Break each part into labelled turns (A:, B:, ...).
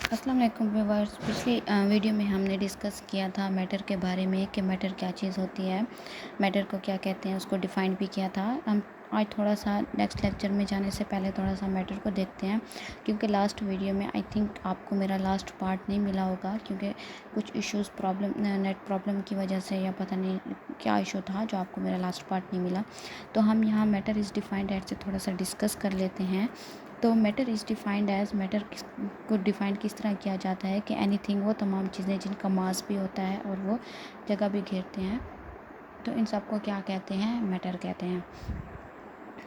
A: अस्सलाम वालेकुम व्यूअर्स। पिछली वीडियो में हमने डिस्कस किया था मैटर के बारे में कि मैटर क्या चीज़ होती है, मैटर को क्या कहते हैं, उसको डिफ़ाइन भी किया था। हम आज थोड़ा सा नेक्स्ट लेक्चर में जाने से पहले थोड़ा सा मैटर को देखते हैं, क्योंकि लास्ट वीडियो में आई थिंक आपको मेरा लास्ट पार्ट नहीं मिला होगा, क्योंकि कुछ इश्यूज़ प्रॉब्लम नेट प्रॉब्लम की वजह से या पता नहीं क्या इशू था जो आपको मेरा लास्ट पार्ट नहीं मिला। तो हम यहाँ मैटर इज़ डिफाइंड एज से थोड़ा सा डिस्कस कर लेते हैं। तो matter is defined as matter को डिफ़ाइन किस तरह किया जाता है कि एनीथिंग, वो तमाम चीज़ें जिनका मास भी होता है और वो जगह भी घेरते हैं, तो इन सब को क्या कहते हैं, मैटर कहते हैं।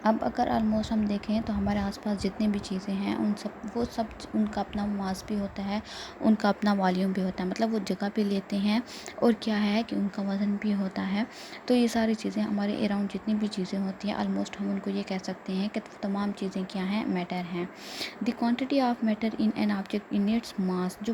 A: अब अगर ऑलमोस्ट हम देखें तो हमारे आसपास जितनी भी चीज़ें हैं वो सब उनका अपना मास भी होता है, उनका अपना वॉल्यूम भी होता है, मतलब वो जगह भी लेते हैं और क्या है कि उनका वज़न भी होता है। तो ये सारी चीज़ें हमारे अराउंड जितनी भी चीज़ें होती हैं ऑलमोस्ट हम उनको ये कह सकते हैं कि तमाम चीज़ें क्या हैं, मैटर हैं। The quantity of matter in an object in its mass, जो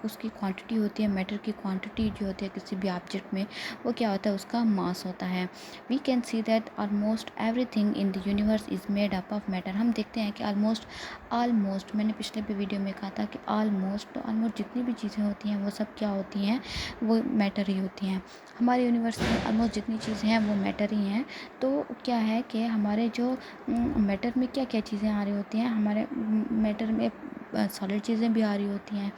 A: उसकी क्वांटिटी होती है, मैटर की क्वांटिटी जो होती है किसी भी ऑब्जेक्ट में, वो क्या होता है, उसका मास होता है। We can see that almost everything in the universe is made up of matter. हम देखते हैं कि ऑलमोस्ट मैंने पिछले भी वीडियो में कहा था कि ऑलमोस्ट जितनी भी चीज़ें होती हैं वो सब क्या होती हैं, वो मैटर ही होती हैं। हमारे यूनिवर्स में ऑलमोस्ट जितनी चीज़ें हैं वो मैटर ही हैं। तो क्या है कि हमारे जो मैटर में क्या क्या चीज़ें आ रही होती हैं, हमारे मैटर में सॉलिड चीज़ें भी आ रही होती हैं।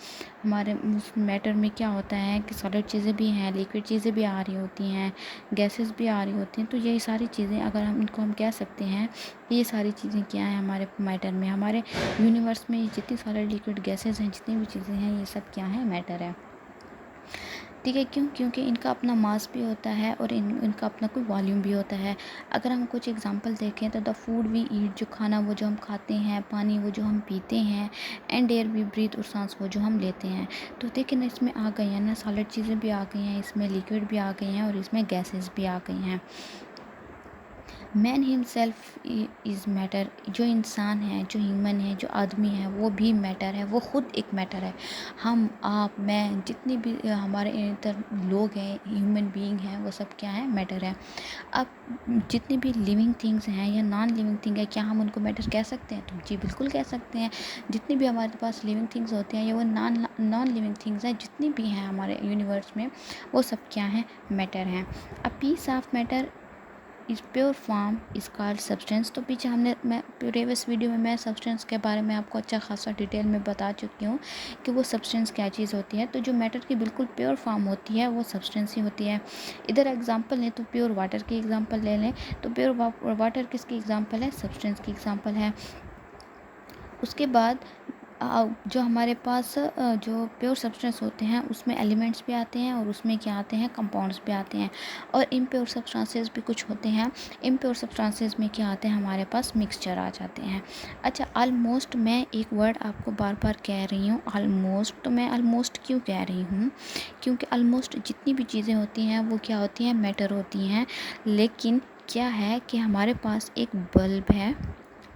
A: हमारे उस मैटर में क्या होता है कि सॉलिड चीज़ें भी हैं, लिक्विड चीज़ें भी आ रही होती हैं, गैसेस भी आ रही होती हैं। तो ये सारी चीज़ें अगर हम कह सकते हैं कि ये सारी चीज़ें क्या हैं हमारे मैटर में, हमारे यूनिवर्स में जितनी सारे लिक्विड गैसेस हैं, जितनी भी चीज़ें हैं, ये सब क्या है, मैटर है। ठीक है, क्योंकि इनका अपना मास भी होता है और इनका अपना कोई वॉल्यूम भी होता है। अगर हम कुछ एग्जांपल देखें तो द फूड वी ईट, जो खाना वो जो हम खाते हैं, पानी वो जो हम पीते हैं, एंड एयर वी ब्रीथ, और सांस वो जो हम लेते हैं। तो देखिए ना, इसमें आ गई हैं ना, सॉलिड चीज़ें भी आ गई हैं, इसमें लिक्विड भी आ गई हैं और इसमें गैसेस भी आ गई हैं। मैन हिमसेल्फ इज़ मैटर, जो इंसान है, जो ह्यूमन है, जो आदमी है, वो भी मैटर है, वो ख़ुद एक मैटर है। हम, आप, मैं, जितनी भी हमारे इधर लोग हैं, ह्यूमन बीइंग हैं, वो सब क्या है, मैटर है। अब जितनी भी लिविंग थिंग्स हैं या नॉन लिविंग थिंग है, क्या हम उनको मैटर कह सकते हैं? तो जी बिल्कुल कह सकते हैं। जितनी भी हमारे पास लिविंग थिंग्स होती हैं या वो नॉन लिविंग थिंग्स हैं, जितनी भी हैं हमारे यूनिवर्स में, वो सब क्या हैं, मैटर हैं। A piece of matter is pure form is called substance. तो पीछे मैं प्रीवियस वीडियो में मैं सब्सटेंस के बारे में आपको अच्छा खासा डिटेल में बता चुकी हूँ कि वो सब्सटेंस क्या चीज़ होती है। तो जो मैटर की बिल्कुल प्योर फॉर्म होती है वो सब्सटेंस ही होती है। इधर एग्जांपल लें तो प्योर वाटर की एग्जांपल ले लें, तो प्योर वाटर किसकी एग्जांपल है, सब्सटेंस की एग्जांपल है। उसके बाद जो हमारे पास जो प्योर सब्सटेंस होते हैं उसमें एलिमेंट्स भी आते हैं और उसमें क्या आते हैं, कंपाउंड्स भी आते हैं, और इम्प्योर सब्सटेंसेस भी कुछ होते हैं। इम्प्योर सब्सटेंसेस में क्या आते हैं, हमारे पास मिक्सचर आ जाते हैं। अच्छा, ऑलमोस्ट मैं एक वर्ड आपको बार बार कह रही हूँ, ऑलमोस्ट। तो मैं ऑलमोस्ट क्यों कह रही हूँ, क्योंकि ऑलमोस्ट जितनी भी चीज़ें होती हैं वो क्या होती हैं, मैटर होती हैं। लेकिन क्या है कि हमारे पास एक बल्ब है,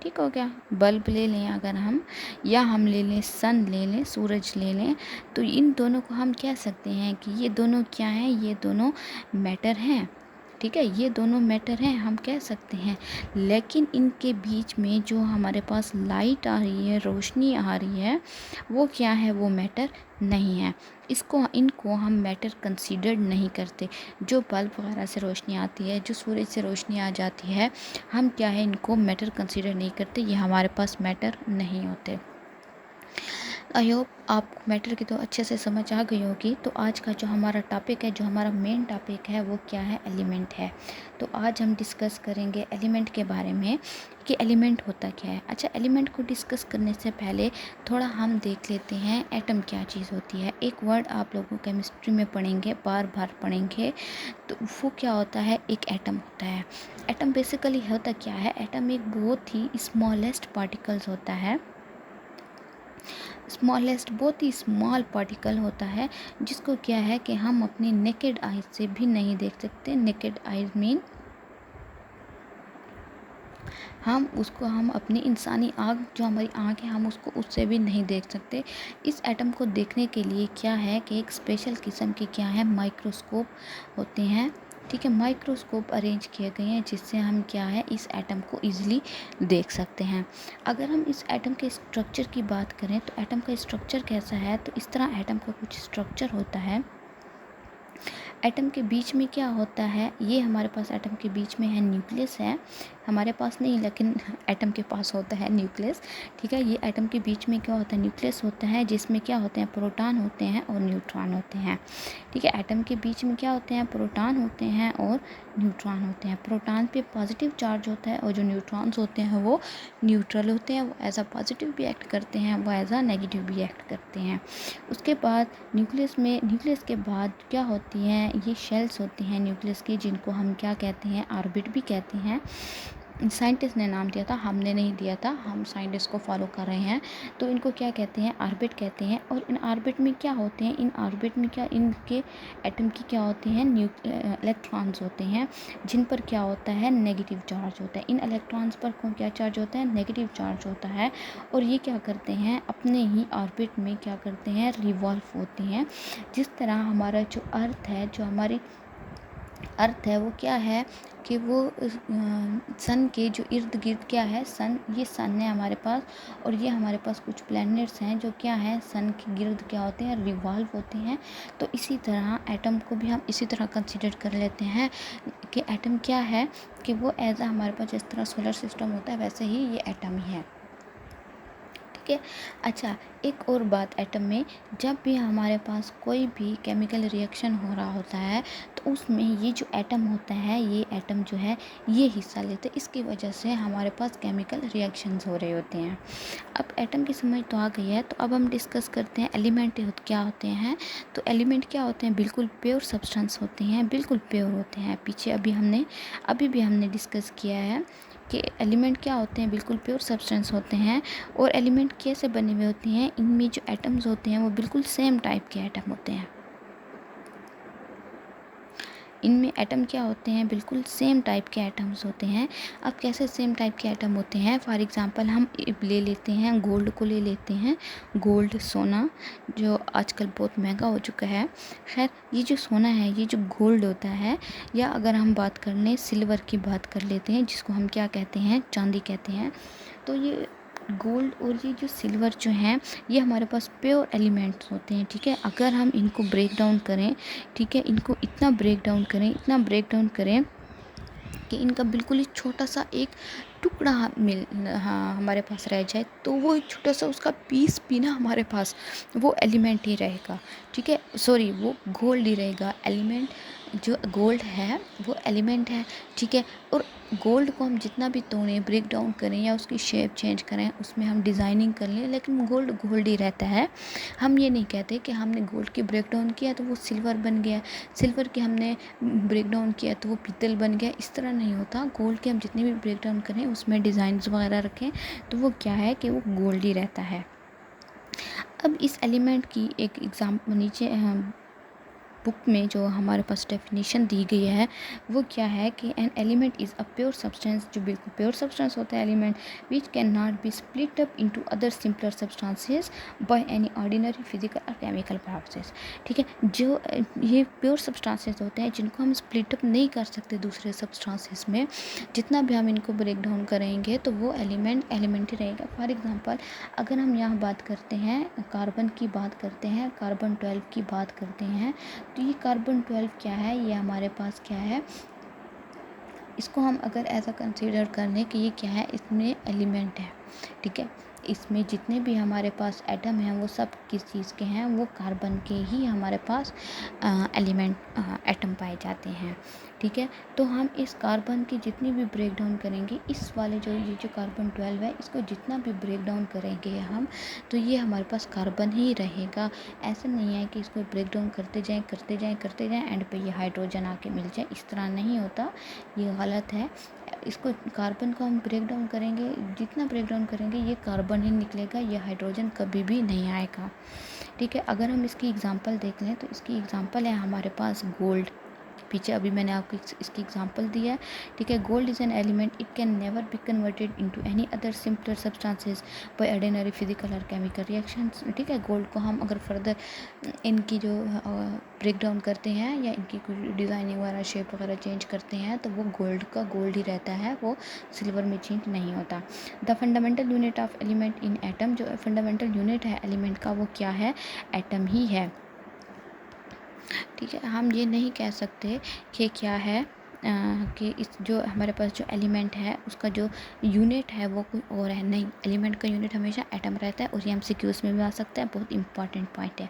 A: ठीक हो गया, बल्ब ले लें अगर हम, या हम ले लें सन, ले लें सूरज ले लें, तो इन दोनों को हम कह सकते हैं कि ये दोनों क्या हैं, ये दोनों मैटर हैं। ठीक है, ये दोनों मैटर हैं, हम कह सकते हैं। लेकिन इनके बीच में जो हमारे पास लाइट आ रही है, रोशनी आ रही है, वो क्या है, वो मैटर नहीं है। इनको हम मैटर कंसीडर नहीं करते। जो बल्ब वगैरह से रोशनी आती है, जो सूरज से रोशनी आ जाती है, हम क्या है, इनको मैटर कंसीडर नहीं करते, ये हमारे पास मैटर नहीं होते। आई होप आपको मैटर की तो अच्छे से समझ आ गई होगी। तो आज का जो हमारा टॉपिक है, जो हमारा मेन टॉपिक है, वो क्या है, एलिमेंट है। तो आज हम डिस्कस करेंगे एलिमेंट के बारे में कि एलिमेंट होता क्या है। अच्छा, एलिमेंट को डिस्कस करने से पहले थोड़ा हम देख लेते हैं एटम क्या चीज़ होती है। एक वर्ड आप लोगों केमिस्ट्री में पढ़ेंगे, बार बार पढ़ेंगे, तो वो क्या होता है, एक एटम होता है। एटम बेसिकली होता क्या है, एटम एक बहुत ही स्मॉलेस्ट पार्टिकल्स होता है, स्मॉलेस्ट बहुत ही स्मॉल पार्टिकल होता है, जिसको क्या है कि हम अपनी नेकेड आइज से भी नहीं देख सकते। नेकेड आइज मीन हम अपनी इंसानी आँख, जो हमारी आँख है, हम उसको उससे भी नहीं देख सकते। इस एटम को देखने के लिए क्या है कि एक स्पेशल किस्म के क्या है, माइक्रोस्कोप होते हैं। ठीक है, माइक्रोस्कोप अरेंज किए गए हैं जिससे हम क्या है इस एटम को ईजिली देख सकते हैं। अगर हम इस एटम के स्ट्रक्चर की बात करें तो एटम का स्ट्रक्चर कैसा है, तो इस तरह एटम का कुछ स्ट्रक्चर होता है। एटम के बीच में क्या होता है, ये हमारे पास एटम के बीच में है न्यूक्लियस है, हमारे पास नहीं लेकिन एटम के पास होता है न्यूक्लियस। ठीक है, ये एटम के बीच में क्या होता है, न्यूक्लियस होता है जिसमें क्या होते हैं, प्रोटॉन होते हैं और न्यूट्रॉन होते हैं। ठीक है, एटम के बीच में क्या होते हैं, प्रोटॉन होते हैं और न्यूट्रॉन होते हैं। प्रोटॉन पे पॉजिटिव चार्ज होता है और जो न्यूट्रॉन्स होते हैं वो न्यूट्रल होते हैं, वो एज अ पॉजिटिव भी एक्ट करते हैं, वो एज अ नेगेटिव भी एक्ट करते हैं। उसके बाद न्यूक्लियस के बाद क्या होती हैं, ये शेल्स होती हैं न्यूक्लियस की, जिनको हम क्या कहते हैं, ऑर्बिट भी कहते हैं। साइंटिस्ट ने नाम दिया था, हमने नहीं दिया था, हम साइंटिस्ट को फॉलो कर रहे हैं। तो इनको क्या कहते हैं, ऑर्बिट कहते हैं। और इन ऑर्बिट में क्या होते हैं, इन ऑर्बिट में क्या, इनके एटम की क्या होती हैं, इलेक्ट्रॉन्स होते हैं जिन पर क्या होता है, नेगेटिव चार्ज होता है। इन इलेक्ट्रॉन्स पर कौन क्या चार्ज होता है, नेगेटिव चार्ज होता है। और ये क्या करते हैं, अपने ही ऑर्बिट में क्या करते हैं, रिवॉल्व होते हैं। जिस तरह हमारा जो अर्थ है, जो हमारी अर्थ है वो क्या है कि वो सन के जो इर्द गिर्द क्या है, ये सन है हमारे पास, और ये हमारे पास कुछ प्लैनेट्स हैं जो क्या है, सन के गिर्द क्या होते हैं, रिवॉल्व होते हैं। तो इसी तरह एटम को भी हम इसी तरह कंसिडर कर लेते हैं कि एटम क्या है, कि वो एज हमारे पास जिस तरह सोलर सिस्टम होता है वैसे ही ये एटम ही है। ठीक है, अच्छा एक और बात, एटम में जब भी हमारे पास कोई भी केमिकल रिएक्शन हो रहा होता है तो उसमें ये जो एटम होता है, ये एटम जो है ये हिस्सा लेते हैं, इसकी वजह से हमारे पास केमिकल रिएक्शंस हो रहे होते हैं। अब एटम की समझ तो आ गई है, तो अब हम डिस्कस करते हैं एलिमेंट क्या होते हैं। तो एलिमेंट क्या होते हैं, बिल्कुल प्योर सब्सटेंस होते हैं, बिल्कुल प्योर होते हैं। पीछे अभी भी हमने डिस्कस किया है कि एलिमेंट क्या होते हैं, बिल्कुल प्योर सब्सटेंस होते हैं। और एलिमेंट कैसे बने हुए होते हैं, इनमें जो एटम्स होते हैं वो बिल्कुल सेम टाइप के एटम होते हैं। इनमें एटम क्या होते हैं, बिल्कुल सेम टाइप के एटम्स होते हैं। अब कैसे सेम टाइप के एटम होते हैं, फॉर एग्जांपल हम ले लेते हैं, गोल्ड को ले लेते हैं। गोल्ड, सोना, जो आजकल बहुत महंगा हो चुका है। खैर, ये जो सोना है, ये जो गोल्ड होता है, या अगर हम बात कर लें सिल्वर की बात कर लेते हैं, जिसको हम क्या कहते हैं, चांदी कहते हैं। तो ये गोल्ड और ये जो सिल्वर जो हैं, ये हमारे पास प्योर एलिमेंट्स होते हैं। ठीक है, अगर हम इनको ब्रेक डाउन करें, ठीक है, इनको इतना ब्रेक डाउन करें कि इनका बिल्कुल ही छोटा सा एक टुकड़ा हमारे पास रह जाए, तो वो एक छोटा सा उसका पीस भी ना हमारे पास वो एलिमेंट ही रहेगा। ठीक है, सॉरी, वो गोल्ड ही रहेगा। एलिमेंट जो गोल्ड है वो एलिमेंट है। ठीक है, और गोल्ड को हम जितना भी तोड़ें, ब्रेक डाउन करें या उसकी शेप चेंज करें, उसमें हम डिज़ाइनिंग कर लें, लेकिन गोल्ड गोल्ड ही रहता है। हम ये नहीं कहते कि हमने गोल्ड की ब्रेक डाउन किया तो वो सिल्वर बन गया, सिल्वर की हमने ब्रेक डाउन किया तो वो पीतल बन गया। इस तरह नहीं होता। गोल्ड के हम जितने भी ब्रेक डाउन करें, उसमें डिज़ाइंस वगैरह रखें, तो वो क्या है कि वो गोल्ड ही रहता है। अब इस एलिमेंट की एक एग्जाम्पल नीचे बुक में जो हमारे पास डेफिनेशन दी गई है वो क्या है कि an element is a pure substance, जो बिल्कुल प्योर सब्सटेंस होता है element, which can not be split up into other simpler substances by any ordinary physical और केमिकल प्रोसेस। ठीक है, जो ये प्योर सब्सटेंसेस होते हैं जिनको हम स्प्लिट अप नहीं कर सकते दूसरे सब्सटेंसेस में, जितना भी हम इनको ब्रेक डाउन करेंगे तो वो एलिमेंट ही रहेगा। फॉर एग्जांपल, अगर हम यहाँ बात करते हैं कार्बन की बात करते हैं, कार्बन 12 की बात करते हैं, तो ये कार्बन 12 क्या है, ये हमारे पास क्या है, इसको हम अगर ऐसा कंसीडर कर लें कि ये क्या है, इसमें एलिमेंट है। ठीक है, इसमें जितने भी हमारे पास एटम हैं वो सब किस चीज़ के हैं, वो कार्बन के ही हमारे पास एटम पाए जाते हैं। ठीक है, तो हम इस कार्बन की जितनी भी ब्रेक डाउन करेंगे, इस वाले ये जो कार्बन 12 है, इसको जितना भी ब्रेक डाउन करेंगे हम, तो ये हमारे पास कार्बन ही रहेगा। ऐसा नहीं है कि इसको ब्रेक डाउन करते जाएं एंड पे ये हाइड्रोजन आके मिल जाए, इस तरह नहीं होता, ये गलत है। इसको कार्बन को हम ब्रेक डाउन करेंगे, जितना ब्रेक डाउन करेंगे ये कार्बन ही निकलेगा, ये हाइड्रोजन कभी भी नहीं आएगा। ठीक है, अगर हम इसकी एग्जांपल देख लें तो इसकी एग्जांपल है हमारे पास गोल्ड। पीछे अभी मैंने आपको इसकी एग्जांपल दिया है, ठीक है। Gold is an element, it can never be converted into any other simpler substances by ordinary physical और केमिकल रिएक्शंस, ठीक है। गोल्ड को हम अगर फर्दर इनकी जो ब्रेक डाउन करते हैं या इनकी कुछ डिज़ाइनिंग वगैरह शेप वगैरह चेंज करते हैं तो वो गोल्ड का गोल्ड ही रहता है, वो सिल्वर में चेंज नहीं होता। The fundamental unit of element in atom, जो फंडामेंटल यूनिट है एलिमेंट का वो क्या है, एटम ही है, ठीक है। हम ये नहीं कह सकते कि क्या है कि इस जो हमारे पास जो एलिमेंट है उसका जो यूनिट है वो कोई और है, नहीं, एलिमेंट का यूनिट हमेशा एटम रहता है, और ये MCQs में भी आ सकता है, बहुत इंपॉर्टेंट पॉइंट है।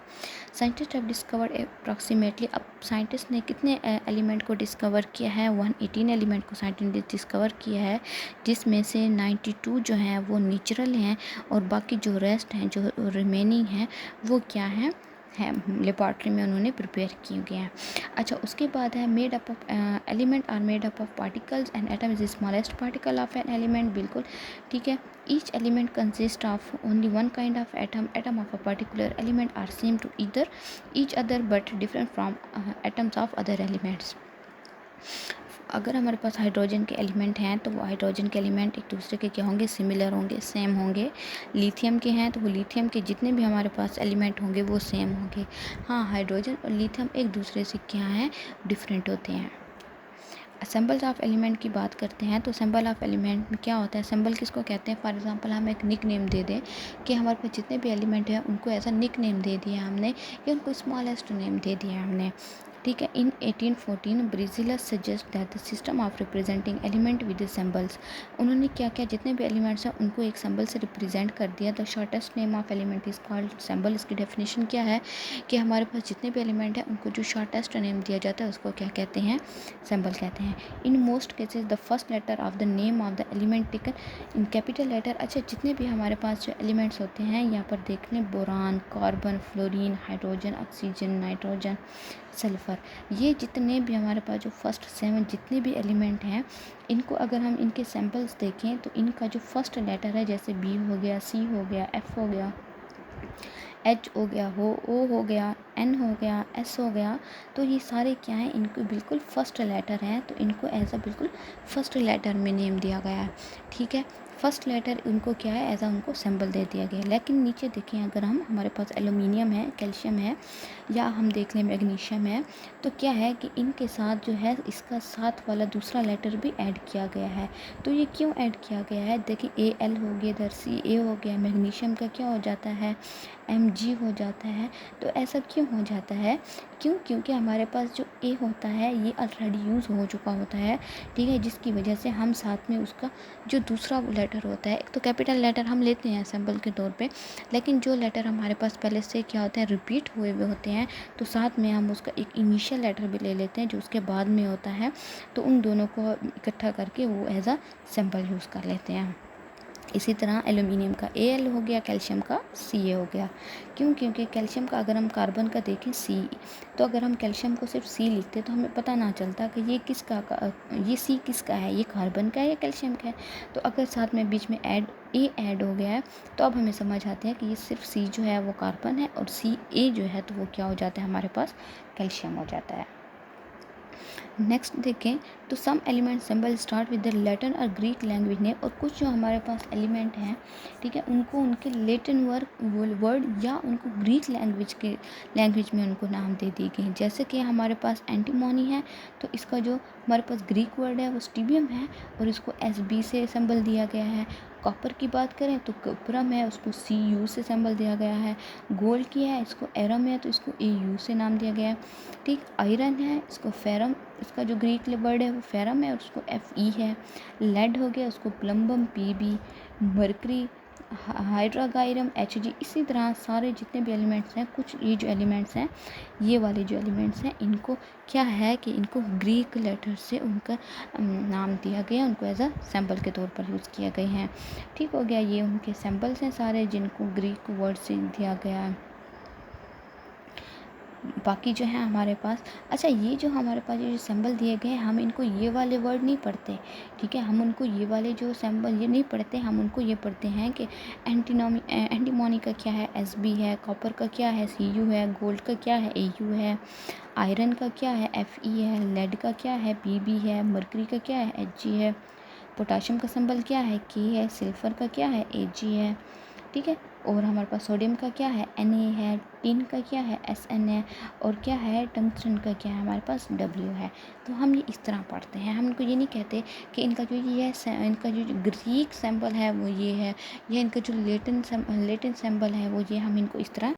A: साइंटिस्ट हैव डिस्कवर्ड अप्रॉक्सीमेटली, अब साइंटिस्ट ने कितने एलिमेंट को डिस्कवर किया है, 118 एलिमेंट को साइंटिस्ट ने डिस्कवर किया है, जिसमें से 92 जो हैं वो नेचुरल हैं, और बाकी जो रेस्ट हैं जो रिमेनिंग हैं वो क्या है लेबॉर्ट्री में उन्होंने प्रिपेयर किए गए हैं। अच्छा, उसके बाद है made up of element are made up of particles and atom is the smallest particle of an element, बिल्कुल ठीक है। Each element consist of only one kind of atom of a particular element are same to either each other but different from atoms of other elements. अगर हमारे पास hydrogen के element हैं तो वो hydrogen के एलिमेंट एक दूसरे के क्या होंगे, सिमिलर होंगे, सेम होंगे। लिथियम के हैं तो वो लिथियम के जितने भी हमारे पास एलिमेंट होंगे वो सेम होंगे। हाँ, हाइड्रोजन और लिथियम एक दूसरे से क्या हैं, डिफरेंट होते हैं। सिंबल्स ऑफ एलिमेंट की बात करते हैं तो सिंबल ऑफ एलिमेंट में क्या होता है, सिंबल किसको कहते हैं, फॉर एग्जांपल हम एक निक नेम दे दें कि हमारे पास जितने भी एलिमेंट हैं उनको ऐसा निक नेम दे दिया हमने, या उनको स्मॉलेस्ट नेम दे दिया हमने, ठीक है। In 1814 Berzelius suggest that the system of representing element with symbols, उन्होंने क्या किया, जितने भी एलिमेंट्स हैं उनको एक सिंबल से रिप्रेजेंट कर दिया। The shortest name of element is called symbol. इसकी डेफिनेशन क्या है कि हमारे पास जितने भी एलिमेंट हैं उनको जो शॉर्टेस्ट नेम दिया जाता है उसको क्या कहते हैं, सिंबल कहते हैं। In most cases the first letter of the name of the element taken in capital letter. अच्छा, जितने भी हमारे पास जो एलिमेंट्स होते हैं यहाँ पर देख लें, boron, carbon, fluorine, hydrogen, oxygen, nitrogen, sulphur, ये जितने भी हमारे पास जो फर्स्ट 7 जितने भी एलिमेंट हैं इनको अगर हम इनके सैम्पल्स देखें तो इनका जो फर्स्ट लेटर है, जैसे B हो गया, C हो गया, F हो गया, H हो गया, O हो गया, N हो गया, S हो गया, तो ये सारे क्या हैं, इनको बिल्कुल फर्स्ट लेटर हैं, तो इनको ऐसा बिल्कुल फर्स्ट लेटर में नेम दिया गया है, ठीक है। फर्स्ट लेटर उनको क्या है, ऐसा उनको सिंबल दे दिया गया है। लेकिन नीचे देखें, अगर हम हमारे पास एल्यूमिनियम है, कैल्शियम है, या हम देख लें मैग्नीशियम है, तो क्या है कि इनके साथ जो है इसका साथ वाला दूसरा लेटर भी ऐड किया गया है। तो ये क्यों ऐड किया गया है, देखिए Al हो गया, इधर Ca हो गया, मैग्नीशियम का क्या हो जाता है, Mg हो जाता है। तो ऐसा क्यों हो जाता है, क्योंकि हमारे पास जो A होता है ये ऑलरेडी यूज़ हो चुका होता है, ठीक है, जिसकी वजह से हम साथ में उसका जो दूसरा लेटर होता है, एक तो कैपिटल लेटर हम लेते हैं सिंबल के तौर पे, लेकिन जो लेटर हमारे पास पहले से क्या होते हैं, रिपीट हुए हुए होते हैं, तो साथ में हम उसका एक इनिशियल लेटर भी ले लेते हैं जो उसके बाद में होता है, तो उन दोनों को इकट्ठा करके वो एज अ सिंबल यूज़ कर लेते हैं। इसी तरह एल्यूमिनियम का Al हो गया, कैल्शियम का Ca हो गया। क्यों, क्योंकि कैल्शियम का अगर हम कार्बन का देखें C, तो अगर हम कैल्शियम को सिर्फ C लिखते तो हमें पता ना चलता कि ये ये C किसका है, ये कार्बन का है या कैल्शियम का है। तो अगर साथ में बीच में A ऐड हो गया है तो अब हमें समझ आते हैं कि ये सिर्फ C जो है वो कार्बन है, और Ca जो है तो वो क्या हो जाता है, हमारे पास कैल्शियम हो जाता है। नेक्स्ट देखें तो some element symbol start with the Latin और ग्रीक लैंग्वेज ने, और कुछ जो हमारे पास एलिमेंट हैं, ठीक है, उनको उनके लैटिन वर्ड या उनको ग्रीक लैंग्वेज में उनको नाम दे दिए गए हैं। जैसे कि हमारे पास एंटीमोनी है तो इसका जो हमारे पास ग्रीक वर्ड है वो स्टीबियम है, और इसको Sb से सिंबल दिया गया है। कॉपर की बात करें तो कपरम है, उसको Cu से सिंबल दिया गया है। गोल्ड की है, इसको एरम है तो इसको Au से नाम दिया गया है, ठीक। आयरन है, इसको फेरम, इसका जो ग्रीक वर्ड है वो फेरम है और उसको Fe है। लेड हो गया, उसको plumbum Pb। Mercury, hydrargyrum Hg। इसी तरह सारे जितने भी एलिमेंट्स हैं, कुछ ये जो एलिमेंट्स हैं, ये वाले जो एलिमेंट्स हैं, इनको क्या है कि इनको ग्रीक लेटर से उनका नाम दिया गया, उनको एज अ सिंबल के तौर पर यूज़ किए गए हैं, ठीक हो गया। ये उनके सिंबल्स हैं सारे जिनको ग्रीक वर्ड से दिया गया है। बाकी जो है हमारे पास, अच्छा ये जो हमारे पास ये जो सिंबल दिए गए हैं, हम इनको ये वाले वर्ड नहीं पढ़ते, ठीक है। हम उनको ये वाले जो सिंबल ये नहीं पढ़ते, हम उनको ये पढ़ते हैं कि एंटीमोनी का क्या है, एसबी है, कॉपर का क्या है, सीयू है, गोल्ड का क्या है, एयू है, आयरन का क्या है, एफई है, लेड का क्या है, पीबी है, मरकरी का क्या है, एचजी है, पोटाशियम का सिंबल क्या है, के है, सिल्फर का क्या है, एजी है, ठीक है। और हमारे पास सोडियम का क्या है, Na है, टिन का क्या है, Sn है, और क्या है टंगस्टन का क्या है, हमारे पास W है। तो हम ये इस तरह पढ़ते हैं, हम इनको ये नहीं कहते कि इनका जो ये इनका जो ग्रीक सिंबल है वो ये है, या इनका जो लेटिन सिंबल है वो ये, हम इनको इस तरह